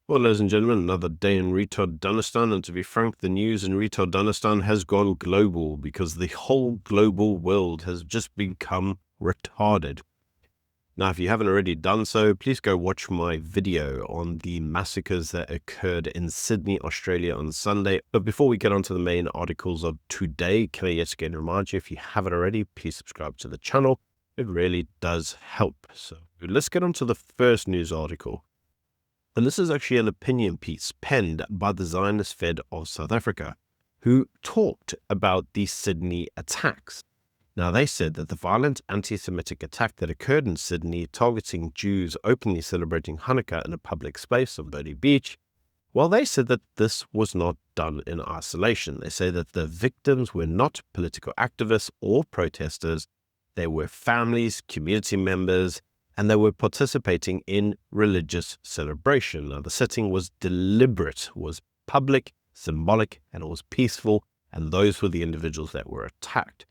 Well, ladies and gentlemen, another day in Rhetoric, and to be frank, the news in Rhetoric has gone global because the whole global world has just become retarded. Now, if you haven't already done so, please go watch my video on the massacres that occurred in Sydney, Australia on Sunday. But before we get on to the main articles of today, can I yet again remind you, if you haven't already, please subscribe to the channel. It really does help. So let's get on to the first news article. And this is actually an opinion piece penned by the Zionist Fed of South Africa, who talked about the Sydney attacks. Now, they said that the violent anti-Semitic attack that occurred in Sydney, targeting Jews openly celebrating Hanukkah in a public space on Birdie Beach, well, they said that this was not done in isolation. They say that the victims were not political activists or protesters. They were families, community members, and they were participating in religious celebration. Now, the setting was deliberate, was public, symbolic, and it was peaceful, and those were the individuals that were attacked.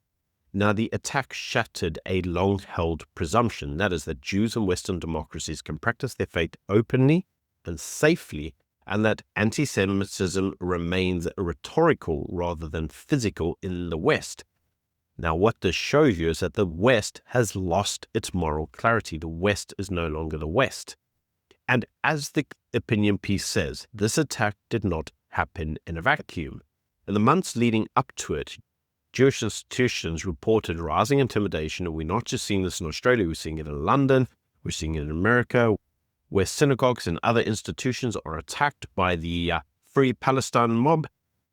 Now, the attack shattered a long-held presumption, that is that Jews in Western democracies can practice their faith openly and safely, and that anti-Semitism remains rhetorical rather than physical in the West. Now, what this shows you is that the West has lost its moral clarity. The West is no longer the West. And as the opinion piece says, this attack did not happen in a vacuum. In the months leading up to it, Jewish institutions reported rising intimidation, and we're not just seeing this in Australia, we're seeing it in London, we're seeing it in America, where synagogues and other institutions are attacked by the Free Palestine mob,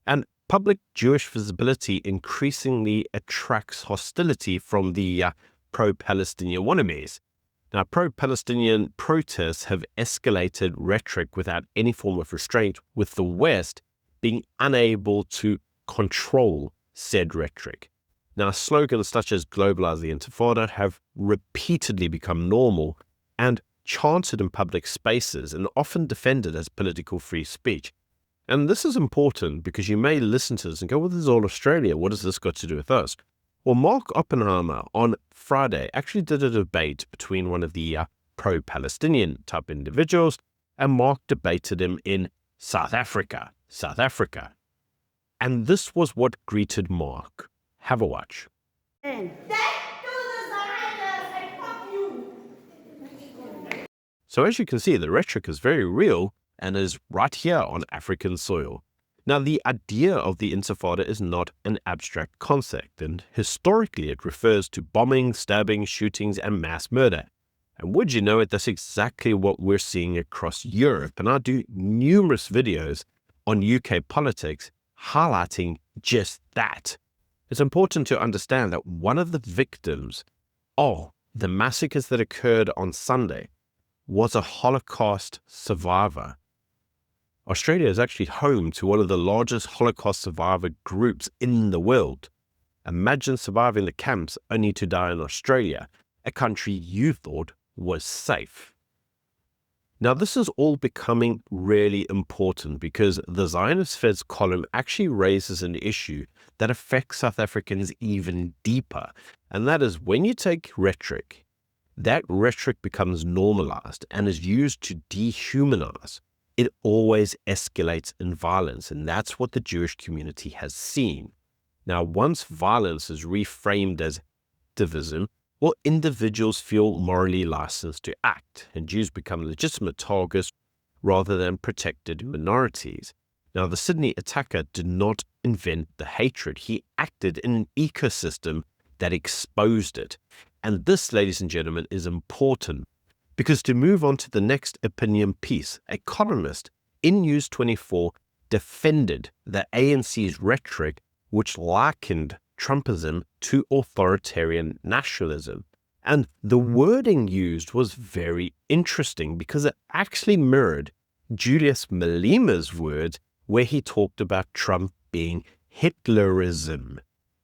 and public Jewish visibility increasingly attracts hostility from the pro-Palestinian wannabes. Now, pro-Palestinian protests have escalated rhetoric without any form of restraint, with the West being unable to control said rhetoric. Now, slogans such as globalize the Intifada have repeatedly become normal and chanted in public spaces and often defended as political free speech. And this is important because you may listen to this and go, well, this is all Australia. What has this got to do with us? Well, Mark Oppenheimer on Friday actually did a debate between one of the pro-Palestinian type individuals, and Mark debated him in South Africa. And this was what greeted Mark. Have a watch. So as you can see, the rhetoric is very real and is right here on African soil. Now, the idea of the Intifada is not an abstract concept, and historically it refers to bombing, stabbing, shootings, and mass murder. And would you know it, that's exactly what we're seeing across Europe. And I do numerous videos on UK politics highlighting just that. It's important to understand that one of the victims of the massacres that occurred on Sunday was a Holocaust survivor. Australia is actually home to one of the largest Holocaust survivor groups in the world. Imagine surviving the camps only to die in Australia, a country you thought was safe. Now, this is all becoming really important because the Zionist Fed's column actually raises an issue that affects South Africans even deeper. And that is when you take rhetoric, that rhetoric becomes normalized and is used to dehumanize. It always escalates in violence, and that's what the Jewish community has seen. Now, once violence is reframed as activism, well, individuals feel morally licensed to act, and Jews become legitimate targets rather than protected minorities. Now, the Sydney attacker did not invent the hatred. He acted in an ecosystem that exposed it. And this, ladies and gentlemen, is important because to move on to the next opinion piece, a columnist in News 24 defended the ANC's rhetoric, which likened Trumpism to authoritarian nationalism. And the wording used was very interesting because it actually mirrored Julius Malima's words where he talked about Trump being Hitlerism.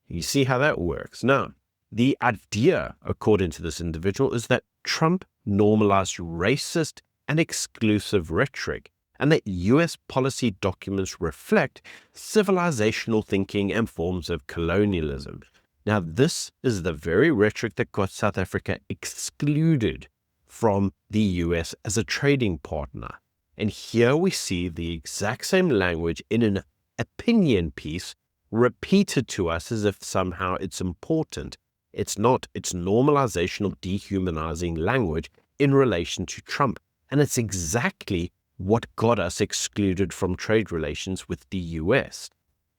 You see how that works? Now, the idea, according to this individual, is that Trump normalized racist and exclusive rhetoric, and that U.S. policy documents reflect civilizational thinking and forms of colonialism. Now, this is the very rhetoric that got South Africa excluded from the U.S. as a trading partner. And here we see the exact same language in an opinion piece repeated to us as if somehow it's important. It's not. It's normalization of dehumanizing language in relation to Trump. And it's exactly what got us excluded from trade relations with the US.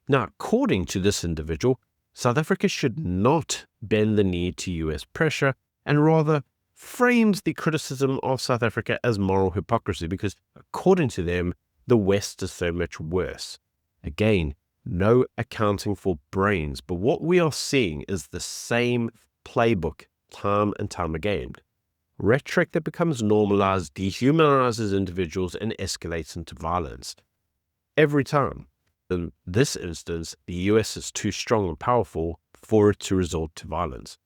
Now, according to this individual, South Africa should not bend the knee to US pressure and rather frames the criticism of South Africa as moral hypocrisy because, according to them, the West is so much worse. Again, no accounting for brains, but what we are seeing is the same playbook time and time again. Rhetoric that becomes normalized, dehumanizes individuals, and escalates into violence. Every time. In this instance, the US is too strong and powerful for it to resort to violence.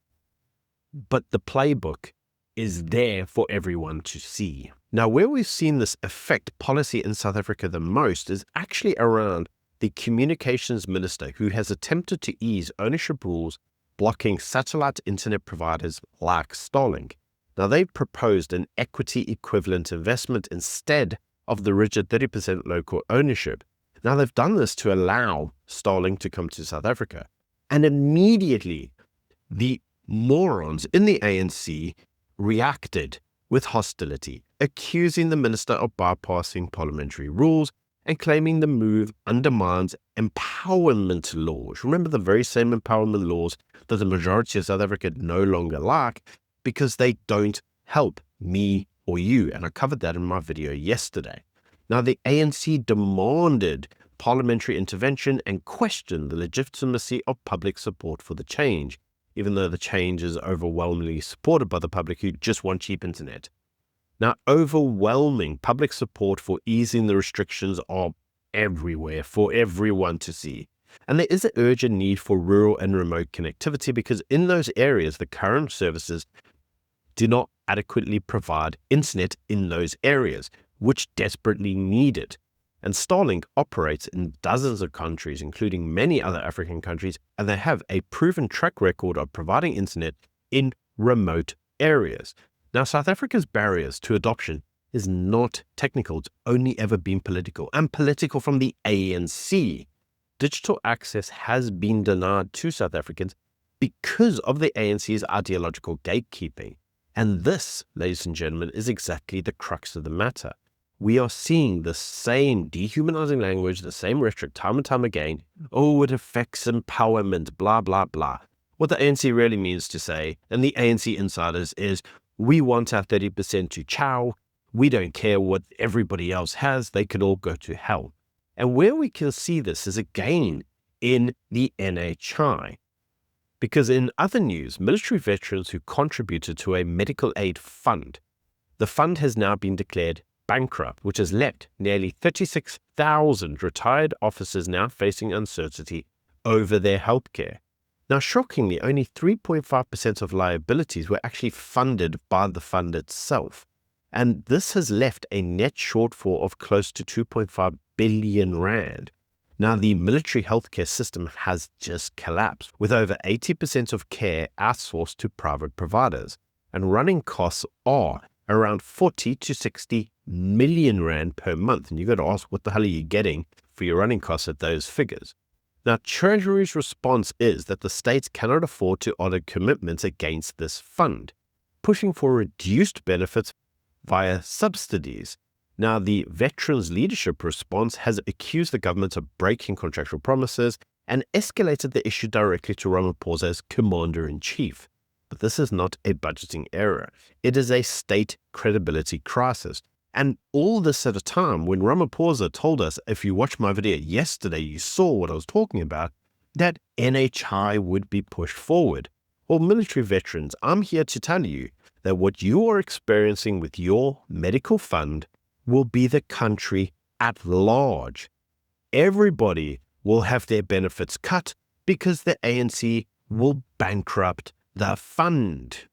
But the playbook is there for everyone to see. Now, where we've seen this affect policy in South Africa the most is actually around the communications minister who has attempted to ease ownership rules, blocking satellite internet providers like Starlink. Now, they've proposed an equity equivalent investment instead of the rigid 30% local ownership. Now, they've done this to allow Starlink to come to South Africa. And immediately, the morons in the ANC reacted with hostility, accusing the minister of bypassing parliamentary rules and claiming the move undermines empowerment laws. Remember, the very same empowerment laws that the majority of South Africa no longer like because they don't help me or you. And I covered that in my video yesterday. Now, the ANC demanded parliamentary intervention and questioned the legitimacy of public support for the change, even though the change is overwhelmingly supported by the public who just want cheap internet. Now, overwhelming public support for easing the restrictions are everywhere for everyone to see. And there is an urgent need for rural and remote connectivity because in those areas, the current services do not adequately provide internet in those areas, which desperately need it. And Starlink operates in dozens of countries, including many other African countries, and they have a proven track record of providing internet in remote areas. Now, South Africa's barriers to adoption is not technical. It's only ever been political, and political from the ANC. Digital access has been denied to South Africans because of the ANC's ideological gatekeeping. And this, ladies and gentlemen, is exactly the crux of the matter. We are seeing the same dehumanizing language, the same rhetoric time and time again. Oh, it affects empowerment, blah, blah, blah. What the ANC really means to say, and the ANC insiders, is we want our 30% to chow. We don't care what everybody else has. They can all go to hell. And where we can see this is again in the NHI. Because in other news, military veterans who contributed to a medical aid fund, the fund has now been declared bankrupt, which has left nearly 36,000 retired officers now facing uncertainty over their healthcare. Now, shockingly, only 3.5% of liabilities were actually funded by the fund itself. And this has left a net shortfall of close to 2.5 billion rand. Now, the military healthcare system has just collapsed, with over 80% of care outsourced to private providers. And running costs are around 40 to 60 million rand per month. And you've got to ask, what the hell are you getting for your running costs at those figures? Now, Treasury's response is that the states cannot afford to honor commitments against this fund, pushing for reduced benefits via subsidies. Now, the Veterans Leadership response has accused the government of breaking contractual promises and escalated the issue directly to Ramaphosa's commander-in-chief. But this is not a budgeting error. It is a state credibility crisis. And all this at a time when Ramaphosa told us, if you watched my video yesterday, you saw what I was talking about, that NHI would be pushed forward. Well, military veterans, I'm here to tell you that what you are experiencing with your medical fund will be the country at large. Everybody will have their benefits cut because the ANC will bankrupt the fund.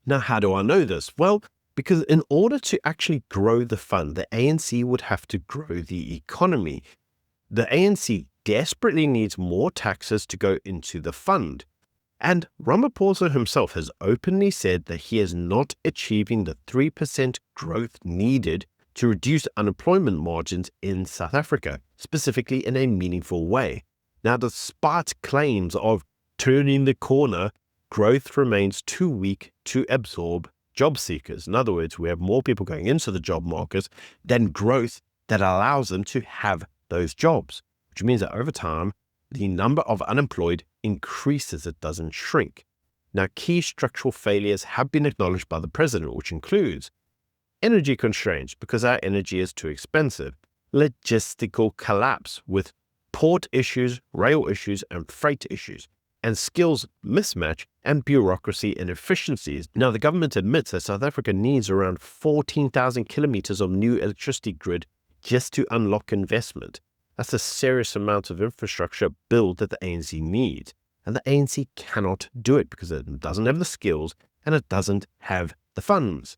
Now, how do I know this? Well, because in order to actually grow the fund, the ANC would have to grow the economy. The ANC desperately needs more taxes to go into the fund. And Ramaphosa himself has openly said that he is not achieving the 3% growth needed to reduce unemployment margins in South Africa, specifically in a meaningful way. Now, despite claims of turning the corner, growth remains too weak to absorb job seekers. In other words, we have more people going into the job market than growth that allows them to have those jobs, which means that over time, the number of unemployed increases, it doesn't shrink. Now, key structural failures have been acknowledged by the president, which includes energy constraints because our energy is too expensive, logistical collapse with port issues, rail issues, and freight issues, and skills mismatch and bureaucracy inefficiencies. Now, the government admits that South Africa needs around 14,000 kilometers of new electricity grid just to unlock investment. That's a serious amount of infrastructure build that the ANC needs. And the ANC cannot do it because it doesn't have the skills and it doesn't have the funds.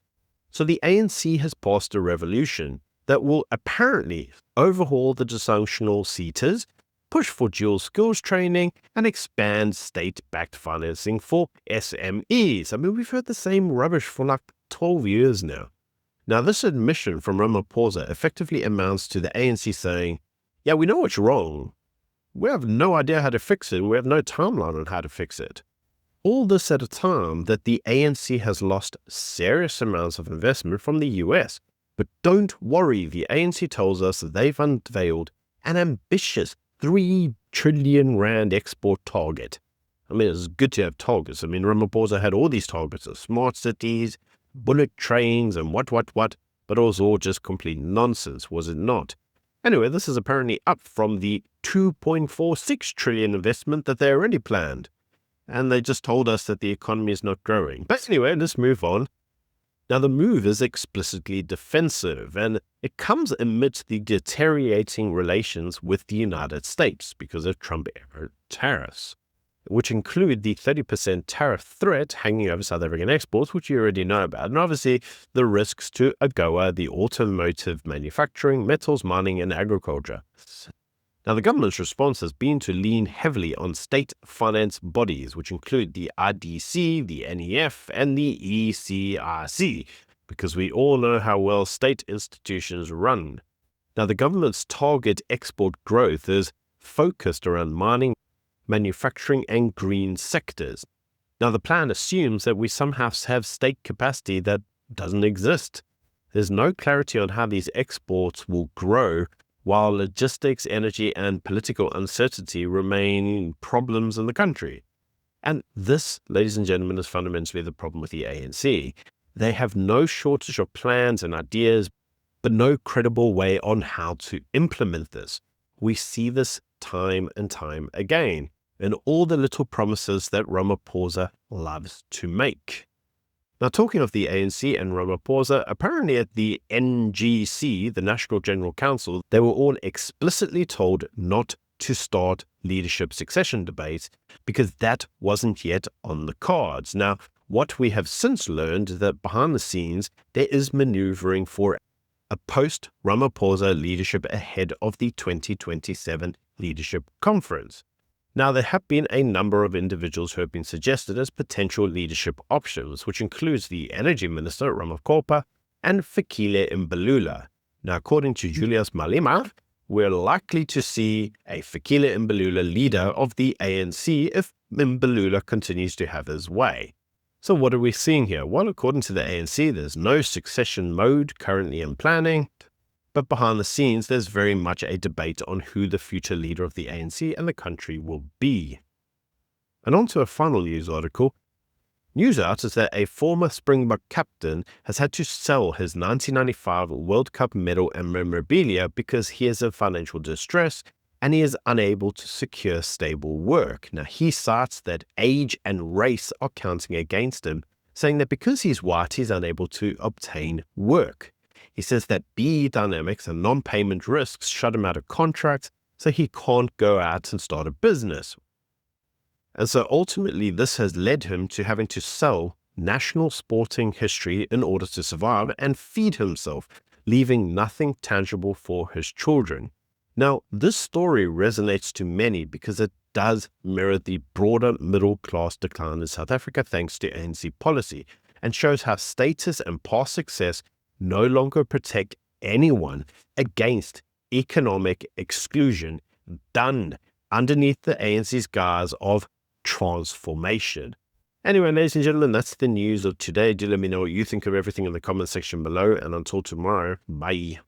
So the ANC has passed a revolution that will apparently overhaul the dysfunctional seaters, push for dual skills training, and expand state-backed financing for SMEs. I mean, we've heard the same rubbish for like 12 years now. Now, this admission from Ramaphosa effectively amounts to the ANC saying, yeah, we know what's wrong. We have no idea how to fix it. We have no timeline on how to fix it. All this at a time that the ANC has lost serious amounts of investment from the US. But don't worry, the ANC tells us that they've unveiled an ambitious 3 trillion rand export target. I mean, it's good to have targets. I mean, Ramaphosa had all these targets of smart cities, bullet trains, and what, but it was all just complete nonsense, was it not? Anyway, this is apparently up from the 2.46 trillion investment that they already planned. And they just told us that the economy is not growing. But anyway, let's move on. Now, the move is explicitly defensive, and it comes amidst the deteriorating relations with the United States because of Trump-era tariffs, which include the 30% tariff threat hanging over South African exports, which you already know about, and obviously the risks to AGOA, the automotive manufacturing, metals, mining, and agriculture. Now, the government's response has been to lean heavily on state finance bodies, which include the IDC, the NEF, and the ECRC, because we all know how well state institutions run. Now, the government's target export growth is focused around mining, manufacturing, and green sectors. Now, the plan assumes that we somehow have state capacity that doesn't exist. There's no clarity on how these exports will grow, while logistics, energy, and political uncertainty remain problems in the country. And this, ladies and gentlemen, is fundamentally the problem with the ANC. They have no shortage of plans and ideas, but no credible way on how to implement this. We see this time and time again in all the little promises that Ramaphosa loves to make. Now, talking of the ANC and Ramaphosa, apparently at the NGC, the National General Council, they were all explicitly told not to start leadership succession debates because that wasn't yet on the cards. Now, what we have since learned is that behind the scenes, there is maneuvering for a post-Ramaphosa leadership ahead of the 2027 Leadership Conference. Now, there have been a number of individuals who have been suggested as potential leadership options, which includes the Energy Minister, Ramaphosa, and Fixile Mabula. Now, according to Julius Malema, we're likely to see a Fixile Mabula leader of the ANC if Mabula continues to have his way. So what are we seeing here? Well, according to the ANC, there's no succession mode currently in planning. But behind the scenes, there's very much a debate on who the future leader of the ANC and the country will be. And on to a final news article. News out is that a former Springbok captain has had to sell his 1995 World Cup medal and memorabilia because he is in financial distress and he is unable to secure stable work. Now, he cites that age and race are counting against him, saying that because he's white, he's unable to obtain work. He says that BE dynamics and non-payment risks shut him out of contracts, so he can't go out and start a business. And so ultimately, this has led him to having to sell national sporting history in order to survive and feed himself, leaving nothing tangible for his children. Now, this story resonates to many because it does mirror the broader middle-class decline in South Africa thanks to ANC policy, and shows how status and past success no longer protect anyone against economic exclusion done underneath the ANC's guise of transformation. Anyway, ladies and gentlemen, that's the news of today. Do let me know what you think of everything in the comment section below, and until tomorrow, bye.